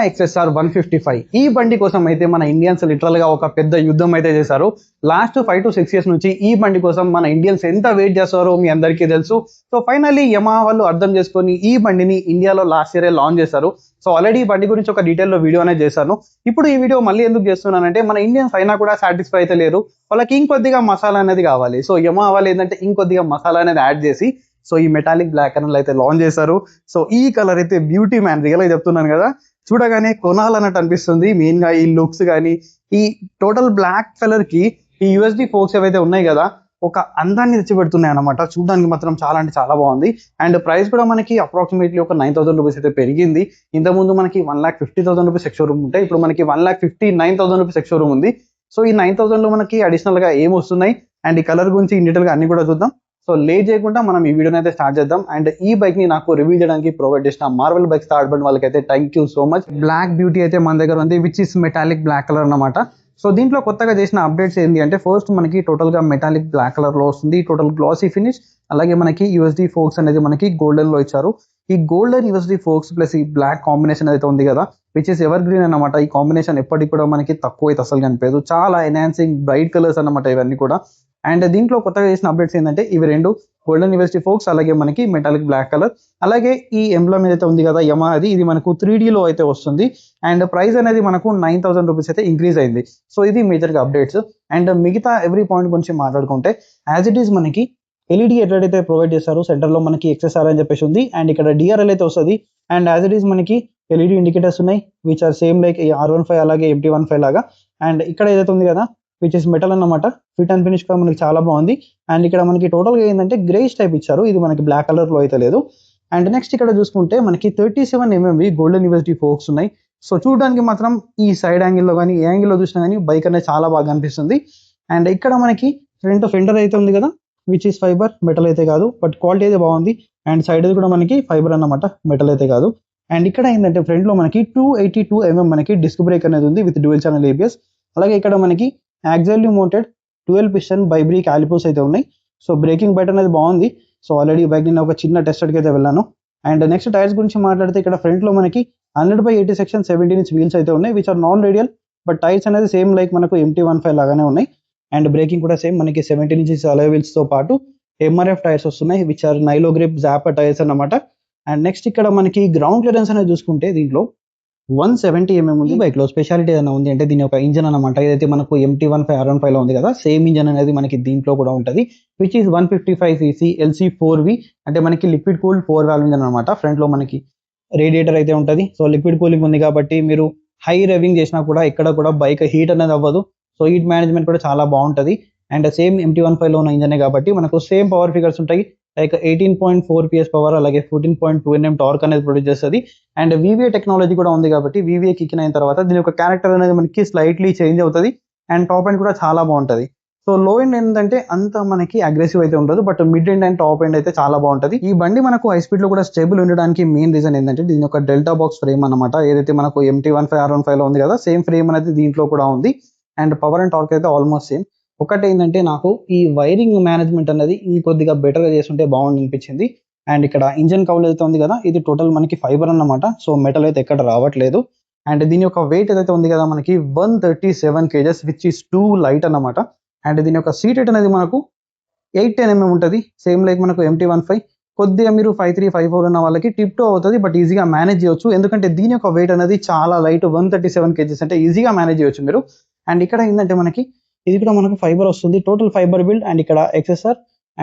XSR 155 ఈ బండి కోసం అయితే మన ఇండియన్స్ లిటరల్ గా ఒక పెద్ద యుద్ధం అయితే చేశారు. లాస్ట్ 5 to 6 ఇయర్స్ నుంచి ఈ బండి కోసం మన ఇండియన్స్ ఎంత వెయిట్ చేస్తారో మీ అందరికీ తెలుసు. సో ఫైనల్లీ యమహా వాళ్ళు అర్థం చేసుకొని ఈ బండిని ఇండియాలో లాస్ట్ ఇయర్ లాంచ్ చేశారు. సో ఆల్రెడీ ఈ బండి గురించి ఒక డీటెయిల్ లో వీడియో అనేది చేశాను. ఇప్పుడు ఈ వీడియో మళ్ళీ ఎందుకు చేస్తున్నానంటే మన ఇండియన్స్ అయినా కూడా సాటిస్ఫై అయితే లేరు, వాళ్ళకి ఇంకొద్దిగా మసాలా అనేది కావాలి. సో యమహా వాళ్ళు ఏంటంటే ఇంకొద్దిగా మసాలా అనేది యాడ్ చేసి సో ఈ మెటాలిక్ బ్లాక్ కలర్ అయితే లాంచ్ చేశారు. సో ఈ కలర్ అయితే బ్యూటీ మ్యాన్, రియల్ గా చెప్తున్నాను కదా, చూడగానే కొనాలన్నట్టు అనిపిస్తుంది. మెయిన్ గా ఈ లుక్స్ కానీ ఈ టోటల్ బ్లాక్ కలర్ కి ఈ యూఎస్డి ఫోక్స్ ఏవైతే ఉన్నాయి కదా ఒక అందాన్ని తెచ్చిపెడుతున్నాయి అనమాట. చూడడానికి మాత్రం చాలా అంటే చాలా బాగుంది. అండ్ ప్రైస్ కూడా మనకి అప్రాక్సిమేట్లీ ఒక 9,000 రూపీస్ అయితే పెరిగింది. ఇంతకుముందు మనకి 1,50,000 రూపీస్ ఎక్స్ షోరూమ్ ఉంటే ఇప్పుడు మనకి 1,59,000 రూపీస్ ఎక్స్ షోరూమ్ ఉంది. సో ఈ 9,000 లో మనకి అడిషనల్ గా ఏం వస్తున్నాయి అండ్ ఈ కలర్ గురించి ఇన్ డీటెయిల్ గా అన్ని కూడా చూద్దాం. సో లేట్ చేయకుండా మనం ఈ వీడియోని అయితే స్టార్ట్ చేద్దాం. అండ్ ఈ బైక్ ని నాకు రివ్యూ చేయడానికి ప్రొవైడ్ చేసిన మార్వెల్ బైక్ స్టార్ట్ బండ్ వాళ్ళకైతే thank you so much. Black beauty అయితే మన దగ్గర ఉంది, which is metallic black colour అన్నమాట. సో దీంట్లో కొత్తగా చేసిన అప్డేట్స్ ఏంటి అంటే ఫస్ట్ మనకి టోటల్ గా మెటాలిక్ బ్లాక్ కలర్ లో వస్తుంది, టోటల్ గ్లాసీ ఫినిష్. అలాగే మనకి యూఎస్డి ఫోక్స్ అనేది మనకి గోల్డెన్ లో ఇచ్చారు. ఈ గోల్డెన్ యూఎస్డి ఫోక్స్ ప్లస్ ఈ బ్లాక్ కాంబినేషన్ అయితే ఉంది కదా విచ్ ఇస్ ఎవర్ గ్రీన్ అన్నమాట. ఈ కాంబినేషన్ ఎప్పటికి కూడా మనకి తక్కువ అయితే అసలు కనిపించదు, చాలా ఎన్హాన్సింగ్ బ్రైట్ కలర్స్ అన్నమాట ఇవన్నీ కూడా. అండ్ దీంట్లో కొత్తగా చేసిన అప్డేట్స్ ఏంటంటే ఇవి రెండు గోల్డెన్ యూఎస్డి ఫోక్స్ అలాగే మనకి మెటాలిక్ బ్లాక్ కలర్. అలాగే ఈ ఎంబ్లమ్ ఏదైతే ఉంది కదా యమహా ఇది మనకు 3D లో అయితే వస్తుంది. అండ్ ప్రైస్ అనేది మనకు 9,000 రూపీస్ అయితే ఇంక్రీజ్ అయింది. సో ఇది మేజర్ గా అప్డేట్స్. అండ్ మిగతా ఎవ్రీ పాయింట్ గురించి మాట్లాడుకుంటే యాజ్ ఇట్ ఈస్ మనకి ఎల్ఈడి హెడ్లైట్ అయితే ప్రొవైడ్ చేస్తారు. సెంటర్ లో మనకి XSR అని చెప్పేసి ఉంది అండ్ ఇక్కడ DRL అయితే వస్తుంది. అండ్ యాజ్ ఇట్ ఈస్ మనకి ఎల్ఈడి ఇండికేటర్స్ ఉన్నాయి which are same like R15 అలాగే MT15 లాగా. అండ్ ఇక్కడ ఏదైతే ఉంది కదా విచ్ ఇస్ మెటల్ అన్నమాట. ఫిట్ అండ్ ఫినిష్ కూడా మనకి చాలా బాగుంది. అండ్ ఇక్కడ మనకి టోటల్ గా ఏంటంటే గ్రేష్ టైప్ ఇచ్చారు, ఇది మనకి బ్లాక్ కలర్ లో అయితే లేదు. అండ్ నెక్స్ట్ ఇక్కడ చూసుకుంటే మనకి 37mm గోల్డెన్ యూఎస్డి ఫోక్స్ ఉన్నాయి. సో చూడడానికి మాత్రం ఈ సైడ్ యాంగిల్లో కానీ ఏ యాంగిల్లో చూసినా కానీ బైక్ అనేది చాలా బాగా అనిపిస్తుంది. అండ్ ఇక్కడ మనకి ఫ్రంట్ ఫెండర్ అయితే ఉంది కదా విచ్ ఇస్ ఫైబర్, మెటల్ అయితే కాదు, బట్ క్వాలిటీ అయితే బాగుంది. అండ్ సైడ్ కూడా మనకి ఫైబర్ అన్నమాట, మెటల్ అయితే కాదు. అండ్ ఇక్కడ ఏంటంటే ఫ్రంట్ లో మనకి 282mm మనకి డిస్క్ బ్రేక్ అనేది ఉంది విత్ డ్యూయల్ ఛానల్ ABS. అలాగే ఇక్కడ మనకి యాక్సియల్లీ మౌంటెడ్ 12 పిస్టన్ బైబ్రీ క్యాలిపర్స్ అయితే ఉన్నాయి. సో బ్రేకింగ్ బైట్ అనేది బాగుంది. సో ఆల్రెడీ బైక్ నేను ఒక చిన్న టెస్ట్ కి అయితే వెళ్ళాను. అండ్ నెక్స్ట్ టైర్స్ గురించి మాట్లాడితే ఇక్కడ ఫ్రంట్ లో మనకి 100/80 సెక్షన్ 17" వీల్స్ అయితే ఉన్నాయి which are non radial, but tyres అనేది సేమ్ లైక్ మనకు MT15 లాగానే ఉన్నాయి. అండ్ బ్రేకింగ్ కూడా సేమ్ మనకి 17" అలాయ్ వీల్స్ తో పాటు MRF టైర్స్ వస్తున్నాయి which are Nylogrip Zapper tyres అన్నమాట. అండ్ నెక్స్ట్ ఇక్కడ మనకి గ్రౌండ్ క్లియరెన్స్ అనేది చూసుకుంటే దీంట్లో 170mm ఉంది. బైక్ లో స్పెషాలిటీ ఏదైనా ఉంది అంటే దీని ఒక ఇంజన్ అనమాట. ఏదైతే మనకు MT15 R15 లో ఉంది కదా సేమ్ ఇంజన్ అనేది మనకి దీంట్లో కూడా ఉంటుంది విచ్ ఇస్ 155cc LC4V. అంటే మనకి లిక్విడ్ కూల్డ్ 4 వాల్వ్ ఇంజన్ అనమాట. ఫ్రంట్ లో మనకి రేడియేటర్ అయితే ఉంటుంది. సో లిక్విడ్ కూలింగ్ ఉంది కాబట్టి మీరు హై రేవింగ్ చేసినా కూడా ఇక్కడ కూడా బైక్ హీట్ అనేది అవ్వదు. సో హీట్ మేనేజ్మెంట్ కూడా చాలా బాగుంటుంది. అండ్ సేమ్ MT15 లో ఉన్న ఇంజనే కాబట్టి మనకు సేమ్ పవర్ ఫిగర్స్ ఉంటాయి లైక్ 18.4 PS పవర్ అలాగే 14.2 Nm టార్క్ అనేది ప్రొడ్యూస్ చేస్తుంది. అండ్ VVA టెక్నాలజీ కూడా ఉంది కాబట్టి VVA కిక్ అయిన తర్వాత దీని యొక్క క్యారెక్టర్ అనేది మనకి స్లైట్లీ చేంజ్ అవుతుంది. అండ్ టాప్ ఎండ్ కూడా చాలా బాగుంటుంది. సో లో ఎండ్ ఏంటంటే అంత మనకి అగ్రెసివ్ అయితే ఉండదు, but mid end and top end అయితే చాలా బాగుంటుంది. ఈ బండి మనకు హై స్పీడ్ లో కూడా స్టేబుల్ ఉండడానికి మెయిన్ రీజన్ ఏంటంటే దీని యొక్క డెల్టా బాక్స్ ఫ్రేమ్ అనమాట. ఏదైతే మనకు MT15 R15 లో ఉంది కదా సేమ్ ఫ్రేమ్ అనేది దీంట్లో కూడా ఉంది. అండ్ పవర్ అండ్ టార్క్ అయితే ఆల్మోస్ట్ సేమ్. ఒకటి ఏంటంటే నాకు ఈ వైరింగ్ మేనేజ్మెంట్ అనేది ఈ కొద్దిగా బెటర్ గా చేస్తుంటే బాగుంది అనిపించింది. అండ్ ఇక్కడ ఇంజన్ కౌల్ అయితే ఉంది కదా ఇది టోటల్ మనకి ఫైబర్ అన్నమాట. సో మెటల్ అయితే ఎక్కడ రావట్లేదు. అండ్ దీని యొక్క వెయిట్ ఏదైతే ఉంది కదా మనకి 137 kgs which is two light అన్నమాట. అండ్ దీని యొక్క సీట్ హైట్ అనేది మనకు 810mm ఉంటుంది సేమ్ లైక్ మనకు MT15. కొద్దిగా మీరు 53, 54 ఉన్న వాళ్ళకి టిప్ టో అవుతుంది, బట్ ఈజీగా మేనేజ్ చేయొచ్చు ఎందుకంటే దీని యొక్క వెయిట్ అనేది చాలా లైట్ 137 kgs అంటే ఈజీగా మేనేజ్ చేయొచ్చు మీరు. అండ్ ఇక్కడ ఏంటంటే మనకి ఇది కూడా మనకు ఫైబర్ వస్తుంది, టోటల్ ఫైబర్ బిల్డ్. అండ్ ఇక్కడ XSR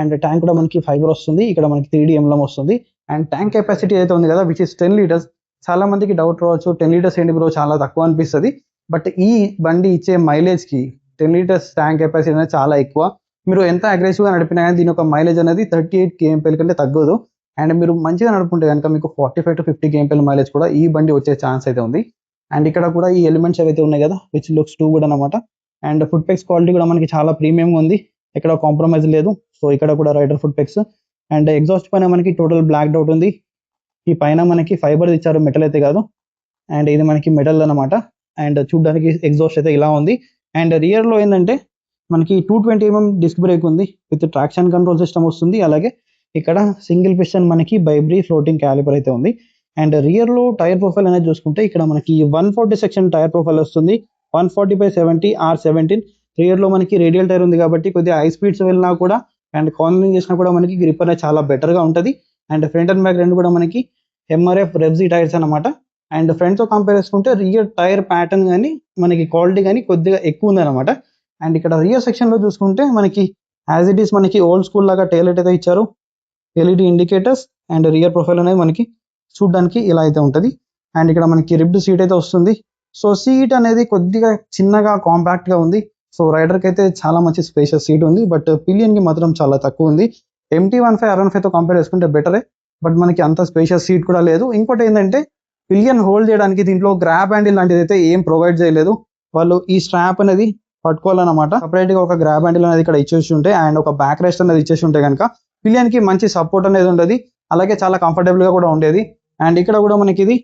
అండ్ ట్యాంక్ కూడా మనకి ఫైబర్ వస్తుంది. ఇక్కడ మనకి 3D ఎంబ్లమ్ వస్తుంది. అండ్ ట్యాంక్ కెపాసిటీ అయితే ఉంది కదా విచ్ ఇస్ 10 లీటర్స్. చాలా మందికి డౌట్ రావచ్చు 10 లీటర్స్ ఏంటి బ్రో చాలా తక్కువ అనిపిస్తుంది, బట్ ఈ బండి ఇచ్చే మైలేజ్ కి 10 లీటర్స్ ట్యాంక్ కెపాసిటీ అనేది చాలా ఎక్కువ. మీరు ఎంత అగ్రెసివ్ గా నడిపినా కానీ దీని యొక్క మైలేజ్ అనేది 38 kmpl కంటే తగ్గదు. అండ్ మీరు మంచిగా నడుపుకుంటే కనుక మీకు 45 to 50 kmpl మైలేజ్ కూడా ఈ బండి వచ్చే ఛాన్స్ అయితే ఉంది. అండ్ ఇక్కడ కూడా ఈ ఎలిమెంట్స్ ఏవైతే ఉన్నాయి కదా విచ్ లుక్స్ టూ కూడా అనమాట. అండ్ ఫుడ్ పెక్స్ క్వాలిటీ కూడా మనకి చాలా ప్రీమియం ఉంది, ఇక్కడ కాంప్రమైజ్ లేదు. సో ఇక్కడ కూడా రైడర్ ఫుడ్ పెక్స్. అండ్ ఎగ్జాస్ట్ పైన మనకి టోటల్ బ్లాక్ అవుట్ ఉంది. ఈ పైన మనకి ఫైబర్ ఇచ్చారు, మెటల్ అయితే కాదు. అండ్ ఇది మనకి మెటల్ అనమాట. అండ్ చూడడానికి ఎగ్జాస్ట్ అయితే ఇలా ఉంది. అండ్ రియర్ లో ఏంటంటే మనకి 220mm డిస్క్ బ్రేక్ ఉంది విత్ ట్రాక్షన్ కంట్రోల్ సిస్టమ్ వస్తుంది. అలాగే ఇక్కడ సింగిల్ పిస్టన్ మనకి బైబ్రీ ఫ్లోటింగ్ క్యాలిపర్ అయితే ఉంది. అండ్ రియర్ లో టైర్ ప్రొఫైల్ అనేది చూసుకుంటే ఇక్కడ మనకి 140 సెక్షన్ టైర్ ప్రొఫైల్ వస్తుంది. 140/70 R17. రియర్ లో మనకి రేడియల్ టైర్ ఉంది కాబట్టి కొద్దిగా హై స్పీడ్స్ వెళ్ళినా కూడా అండ్ కార్నరింగ్ చేసినా కూడా మనకి గ్రిప్ అనేది చాలా బెటర్ గా ఉంటుంది. అండ్ ఫ్రంట్ అండ్ బ్యాక్ రెండు కూడా మనకి MRF రెబ్జీ టైర్స్ అనమాట. అండ్ ఫ్రంట్ తో కంపేర్ చేసుకుంటే రియర్ టైర్ ప్యాటర్న్ కానీ మనకి క్వాలిటీ కానీ కొద్దిగా ఎక్కువ ఉంది అనమాట. అండ్ ఇక్కడ రియర్ సెక్షన్ లో చూసుకుంటే మనకి యాజ్ ఇట్ ఈస్ మనకి ఓల్డ్ స్కూల్ లాగా టైల్ లైట్ అయితే ఇచ్చారు. LED indicators and rear profile అనేది మనకి చూడడానికి ఇలా అయితే ఉంటుంది. అండ్ ఇక్కడ మనకి రిబ్డ్ సీట్ అయితే వస్తుంది. సో సీట్ అనేది కొద్దిగా చిన్నగా కాంపాక్ట్ గా ఉంది. సో రైడర్ కి అయితే చాలా మంచి స్పేషియస్ సీట్ ఉంది. బట్ పిలియన్ కి మాత్రం చాలా తక్కువ ఉంది. MT15 R15 తో కంపేర్ చేసుకుంటే బెటరే. బట్ మనకి అంత స్పేషియస్ సీట్ కూడా లేదు. ఇంకోటి ఏంటంటే పిలియన్ హోల్డ్ చేయడానికి దీంట్లో గ్రాబ్ హ్యాండిల్ లాంటిది అయితే ఏం ప్రొవైడ్ చేయలేదు. వాళ్ళు ఈ స్ట్రాప్ అనేది పట్టుకోవాలన్నమాట. సపరేట్ గా ఒక గ్రాబ్ హ్యాండిల్ అనేది ఇక్కడ ఇచ్చేసి ఉంటే అండ్ ఒక బ్యాక్ రెస్ట్ అనేది ఇచ్చేసి ఉంటే కనుక పిలియన్ కి మంచి సపోర్ట్ అనేది ఉండేది. అలాగే చాలా కంఫర్టబుల్ గా కూడా ఉండేది. అండ్ ఇక్కడ కూడా మనకి ఇది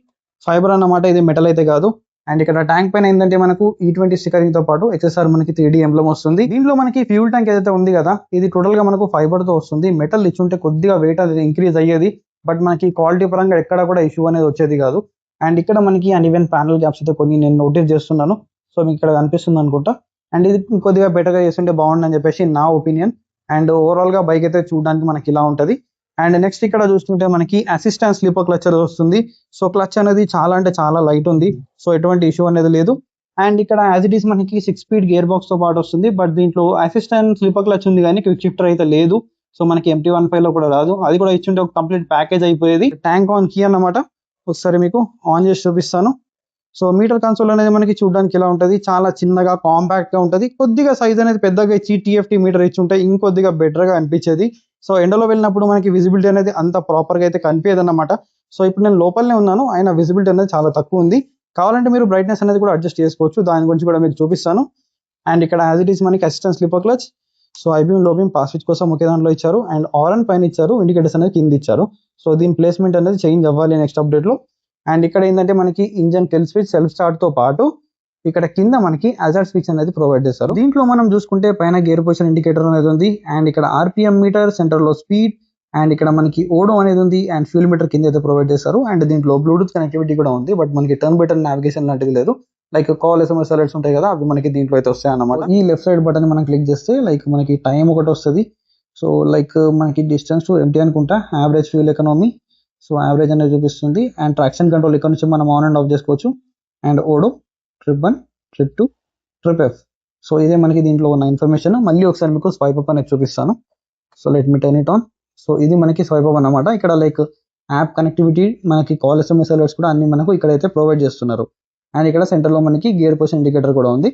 ఫైబర్ అన్నమాట, ఇది మెటల్ అయితే కాదు. అండ్ ఇక్కడ ట్యాంక్ పైన ఏంటంటే మనకు E20 స్టిక్కరింగ్ తో పాటు XSR మనకి 3D ఎంబ్లమ్ వస్తుంది. దీంట్లో మనకి ఫ్యూల్ ట్యాంక్ ఏదైతే ఉంది కదా, ఇది టోటల్ గా మనకు ఫైబర్ తో వస్తుంది. మెటల్ ఇచ్చుంటే కొద్దిగా వెయిట్ అనేది ఇంక్రీజ్ అయ్యేది. బట్ మనకి క్వాలిటీ పరంగా ఎక్కడ కూడా ఇష్యూ అనేది వచ్చేది కాదు. అండ్ ఇక్కడ మనకి అన్ఈవెన్ ప్యానల్ గ్యాప్స్ అయితే కొన్ని నేను నోటీస్ చేస్తున్నాను. సో మీకు ఇక్కడ కనిపిస్తుంది అనుకుంటా. అండ్ ఇది కొద్దిగా బెటర్ గా చేస్తుంటే బాగుండని చెప్పేసి నా ఒపీనియన్. అండ్ ఓవరాల్ గా బైక్ అయితే చూడడానికి మనకి ఇలా ఉంటది. అండ్ నెక్స్ట్ ఇక్కడ చూస్తుంటే మనకి అసిస్టెంట్ స్లీపర్ క్లచర్ వస్తుంది. సో క్లచ్ అనేది చాలా అంటే చాలా లైట్ ఉంది. సో ఎటువంటి ఇష్యూ అనేది లేదు. అండ్ ఇక్కడ యాజ్ ఇట్ ఈస్ మనకి 6 స్పీడ్ గేర్ బాక్స్ తో పాటు వస్తుంది. బట్ దీంట్లో అసిస్టెంట్ స్లీపర్ క్లచ్ ఉంది కానీ క్విక్ షిఫ్టర్ అయితే లేదు. సో మనకి MT15 లో కూడా రాదు. అది కూడా ఇచ్చుంటే ఒక కంప్లీట్ ప్యాకేజ్ అయిపోయేది. ట్యాంక్ ఆన్ కీ అన్నమాట. ఒకసారి మీకు ఆన్ చేసి చూపిస్తాను. సో మీటర్ కన్సోల్ అనేది మనకి చూడడానికి ఇలా ఉంటుంది. చాలా చిన్నగా కాంపాక్ట్ గా ఉంటుంది. కొద్దిగా సైజ్ అనేది పెద్దగా ఇచ్చి TFT మీటర్ ఇచ్చి ఉంటే ఇంకొద్దిగా బెటర్ గా అనిపించేది. సో ఎండలో వెళ్ళినప్పుడు మనకి విజిబిలిటీ అనేది అంత ప్రాపర్ గా అయితే కనిపించదు అన్నమాట. సో ఇప్పుడు నేను లోపలనే ఉన్నాను, అయినా విజిబిలిటీ అనేది చాలా తక్కువ ఉంది. కావాలంటే మీరు బ్రైట్నెస్ అనేది కూడా అడ్జస్ట్ చేసుకోవచ్చు. దాని గురించి కూడా మీకు చూపిస్తాను. అండ్ ఇక్కడ యాజ్ ఇట్ ఈస్ మనకి assistant slipper clutch. So high beam low beam pass switch కోసం ఒకే దాంట్లో ఇచ్చారు. అండ్ ఆరన్ పైన ఇచ్చారు, ఇండికేటర్స్ అనేది కింద ఇచ్చారు. సో దీని ప్లేస్మెంట్ అనేది చేంజ్ అవ్వాలి నెక్స్ట్ అప్డేట్ లో. అండ్ ఇక్కడ ఏంటంటే మనకి engine kill switch, self start తో పాటు ఇక్కడ కింద మనకి హజార్డ్ స్విచ్ అనేది ప్రొవైడ్ చేస్తారు. దీంట్లో మనం చూసుకుంటే పైన గేర్ పొజిషన్ ఇండికేటర్ అనేది ఉంది. అండ్ ఇక్కడ RPM మీటర్, సెంటర్ లో స్పీడ్, అండ్ ఇక్కడ మనకి ఓడో అనేది ఉంది. అండ్ ఫ్యూల్ మీటర్ కింద అయితే ప్రొవైడ్ చేస్తారు. అండ్ దీంట్లో బ్లూటూత్ కనెక్టివిటీ కూడా ఉంది. బట్ మనకి టర్న్ బై టర్న్ నావిగేషన్ లాంటిది లేదు. లైక్ కాల్, SMS అలర్ట్స్ ఉంటాయి కదా, అవి మనకి దీంట్లో అయితే వస్తాయి అన్నమాట. ఈ లెఫ్ట్ సైడ్ బటన్ మనం క్లిక్ చేస్తే లైక్ మనకి టైం ఒకటి వస్తుంది. సో లైక్ మనకి డిస్టెన్స్ టు MT అనుకుంటా, average fuel economy, so average అనేది చూపిస్తుంది. అండ్ ట్రాక్షన్ కంట్రోల్ ఇక్కడ నుంచి మనం ఆన్ అండ్ ఆఫ్ చేసుకోవచ్చు. And odo, trip 1, trip 2, trip F. So ఇదే మనకి దీంట్లో ఉన్న ఇన్ఫర్మేషన్. మళ్ళీ ఒకసారి మీకు స్వైప్ అప్ అనేది చూపిస్తాను. So let me turn it on. So ఇది మనకి స్వైప్ అప్ అన్నమాట. ఇక్కడ లైక్ యాప్ కనెక్టివిటీ, మనకి కాల్, SMS అలర్ట్స్ కూడా అన్ని మనకు ఇక్కడైతే ప్రొవైడ్ చేస్తున్నారు. అండ్ ఇక్కడ సెంటర్ లో మనకి గేర్ పొజిషన్ ఇండికేటర్ కూడా ఉంది.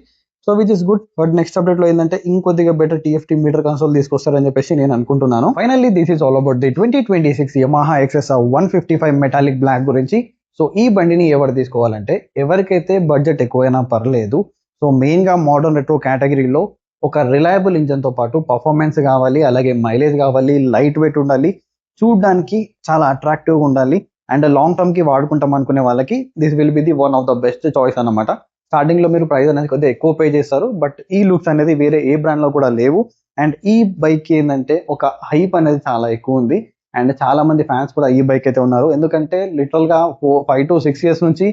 So which is good. But next update లో ఏంటంటే ఇంకొద్దిగా బెటర్ TFT మీటర్ కన్సోల్ తీసుకొస్తారని చెప్పేసి నేను అనుకుంటున్నాను. Finally this is all about the 2026 Yamaha XSR 155 metallic black గురించి. సో ఈ బండిని ఎవరు తీసుకోవాలంటే ఎవరికైతే బడ్జెట్ ఎక్కువైనా పర్లేదు. సో మెయిన్ గా మోడర్న్ రెట్రో కేటగిరీలో ఒక రిలయబుల్ ఇంజన్ తో పాటు పర్ఫార్మెన్స్ కావాలి, అలాగే మైలేజ్ కావాలి, లైట్ వెయిట్ ఉండాలి, చూడడానికి చాలా అట్రాక్టివ్ గా ఉండాలి, అండ్ లాంగ్ టర్మ్ కి వాడుకుంటాం అనుకునే వాళ్ళకి this will be the one of the best choice అన్నమాట. స్టార్టింగ్ లో మీరు ప్రైస్ అనేది కొద్దిగా ఎక్కువ పే చేస్తారు. బట్ ఈ లుక్స్ అనేది వేరే ఏ బ్రాండ్ లో కూడా లేవు. అండ్ ఈ బైక్ ఏంటంటే ఒక హైప్ అనేది చాలా ఎక్కువ ఉంది. అండ్ చాలా మంది ఫ్యాన్స్ కూడా ఈ బైక్ అయితే ఉన్నారు. ఎందుకంటే లిటరల్ గా 5 to 6 years నుంచి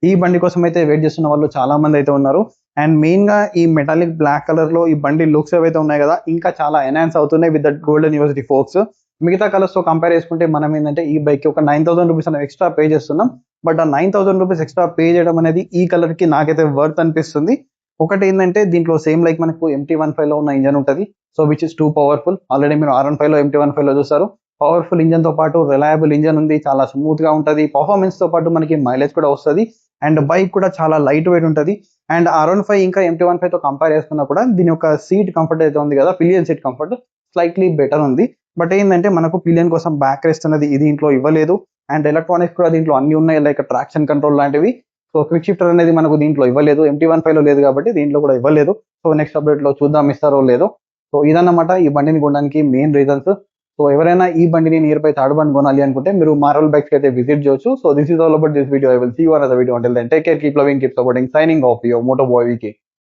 ఈ బండి కోసం అయితే వెయిట్ చేస్తున్న వాళ్ళు చాలా మంది అయితే ఉన్నారు. అండ్ మెయిన్ గా ఈ మెటాలిక్ బ్లాక్ కలర్ లో ఈ బండి లుక్స్ ఏవైతే ఉన్నాయి కదా, ఇంకా చాలా ఎన్హాన్స్ అవుతున్నాయి with that golden university folks. మిగతా కలర్స్ తో కంపేర్ చేసుకుంటే మనం ఏంటంటే ఈ బైక్ ఒక 9,000 రూపీస్ అనేది ఎక్స్ట్రా పే చేస్తున్నాం. బట్ ఆ 9,000 రూపీస్ ఎక్స్ట్రా పే చేయడం అనేది ఈ కలర్ కి నాకైతే వర్త్ అనిపిస్తుంది. ఒకటి ఏంటంటే దీంట్లో సేమ్ లైక్ మనకు MT15 లో ఉన్న ఇంజన్ ఉంటుంది. So which is two powerful. Already మీరు R15 లో MT15 లో చూస్తారు. పవర్ఫుల్ ఇంజన్ తో పాటు రిలయబుల్ ఇంజన్ ఉంది, చాలా స్మూత్ గా ఉంటుంది. పర్ఫార్మెన్స్ తో పాటు మనకి మైలేజ్ కూడా వస్తుంది. అండ్ బైక్ కూడా చాలా లైట్ వెయిట్ ఉంటుంది. అండ్ R15 ఇంకా MT15 తో కంపేర్ చేసుకున్నా కూడా దీని యొక్క సీట్ కంఫర్ట్ అయితే ఉంది కదా, pillion seat comfort slightly better ఉంది. బట్ ఏంటంటే మనకు పిలియన్ కోసం బ్యాక్ రెస్ట్ అనేది దీంట్లో ఇవ్వలేదు. అండ్ ఎలక్ట్రానిక్స్ కూడా దీంట్లో అన్ని ఉన్నాయి, లైక్ ట్రాక్షన్ కంట్రోల్ లాంటివి. సో క్విక్ షిఫ్టర్ అనేది మనకు దీంట్లో ఇవ్వలేదు. MT15 లో లేదు కాబట్టి దీంట్లో కూడా ఇవ్వలేదు. సో నెక్స్ట్ అప్డేట్ లో చూద్దాం ఇస్తారో లేదో. సో ఇదన్నమాట ఈ బండిని కొనడానికి మెయిన్ రీజన్స్. సో ఎవరైనా ఈ బండిని నియర్ బై థర్డ్ బండి కొనాలి అనుకుంటే మీరు మార్వెల్ బైక్స్ అయితే విజిట్ చేయొచ్చు. So this is all about this video. I will see you another video. Until then take care, keep loving, keep supporting. Signing off your moto boy VK.